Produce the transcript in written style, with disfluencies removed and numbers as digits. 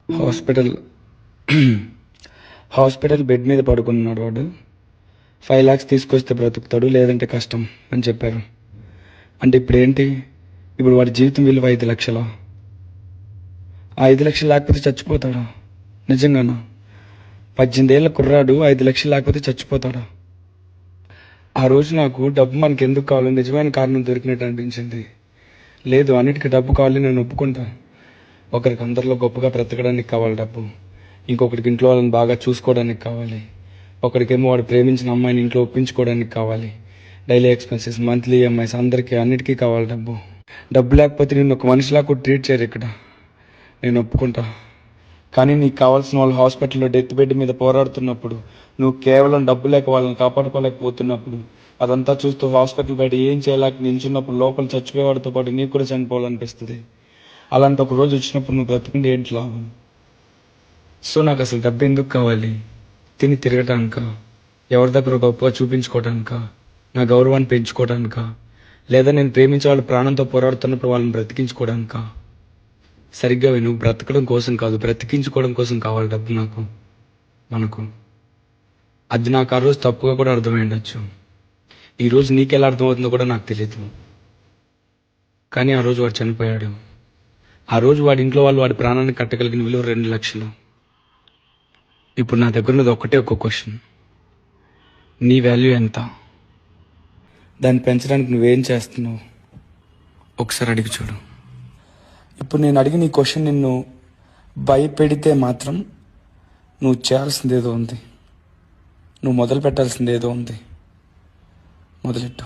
Hospital hospital bed మీద పడుకున్నాడు వాడు. 5 lakhs తీసుకొస్తే బ్రతుకుతాడు, లేదంటే కష్టం అని చెప్పారు. అంటే ఇప్పుడు ఏంటి? ఇప్పుడు వాడి జీవితం విలువ 5 లక్షల. ఆ 5 లక్షలు లేకపోతే చచ్చిపోతాడా? నిజంగానా? 18 ఏళ్ళ కుర్రాడు 5 లక్షలు లేకపోతే చచ్చిపోతాడా? ఆ రోజు నాకు డబ్బు మనకి ఎందుకు కావాలి నిజమైన కారణం దొరికినట్టు అనిపించింది. లేదు, అన్నిటికీ డబ్బు కావాలి, నేను ఒప్పుకుంటా. ఒకరికి అందరిలో గొప్పగా బ్రతకడానికి కావాలి డబ్బు, ఇంకొకరికి ఇంట్లో వాళ్ళని బాగా చూసుకోవడానికి కావాలి, ఒకరికేమో వాడు ప్రేమించిన అమ్మాయిని ఇంట్లో ఒప్పించుకోవడానికి కావాలి, డైలీ ఎక్స్పెన్సెస్, మంత్లీ ఈఎంఐస్, అందరికీ అన్నిటికీ కావాలి డబ్బు. డబ్బు లేకపోతే నేను ఒక మనిషిలా కూడా ట్రీట్ చేయరు ఇక్కడ. నేను ఒప్పుకుంటా. కానీ నీకు కావాల్సిన వాళ్ళు హాస్పిటల్లో డెత్ బెడ్ మీద పోరాడుతున్నప్పుడు, నువ్వు కేవలం డబ్బు లేక వాళ్ళని కాపాడుకోలేకపోతున్నప్పుడు, అదంతా చూస్తూ హాస్పిటల్ బయట ఏం చేయలేక నిల్చున్నప్పుడు లోపల చచ్చిపోయేవాడితో పాటు నీకు కూడా చనిపోవాలనిపిస్తుంది. అలాంటి ఒక రోజు వచ్చినప్పుడు నువ్వు బ్రతుకుంటే ఏంటి లాభం? సో నాకు అసలు డబ్బు ఎందుకు కావాలి? తిని తిరగటానికా? ఎవరి దగ్గర గొప్పగా చూపించుకోవటానికా? నా గౌరవాన్ని పెంచుకోవడానికా? లేదా నేను ప్రేమించే వాళ్ళ ప్రాణంతో పోరాడుతున్నప్పుడు వాళ్ళని బ్రతికించుకోవడానికా? సరిగ్గా నువ్వు బ్రతకడం కోసం కాదు, బ్రతికించుకోవడం కోసం కావాలి డబ్బు నాకు, మనకు. అది నాకు ఆ రోజు తప్పుగా కూడా అర్థమై ఉండొచ్చు. ఈరోజు నీకెలా అర్థమవుతుందో కూడా నాకు తెలియదు. కానీ ఆ రోజు వాడు చనిపోయాడు. ఆ రోజు వాడి ఇంట్లో వాళ్ళు వాడి ప్రాణాన్ని కట్టగలిగిన విలువ 2 లక్షలు. ఇప్పుడు నా దగ్గర ఉన్నది ఒక్క క్వశ్చన్. నీ వాల్యూ ఎంత? దాన్ని పెంచడానికి నువ్వేం చేస్తున్నావు? ఒకసారి అడిగి చూడు. ఇప్పుడు నేను అడిగిన ఈ క్వశ్చన్ నిన్ను భయపెడితే మాత్రం నువ్వు చేయాల్సింది ఏదో ఉంది, నువ్వు మొదలు పెట్టాల్సింది ఏదో ఉంది. మొదలెట్టు.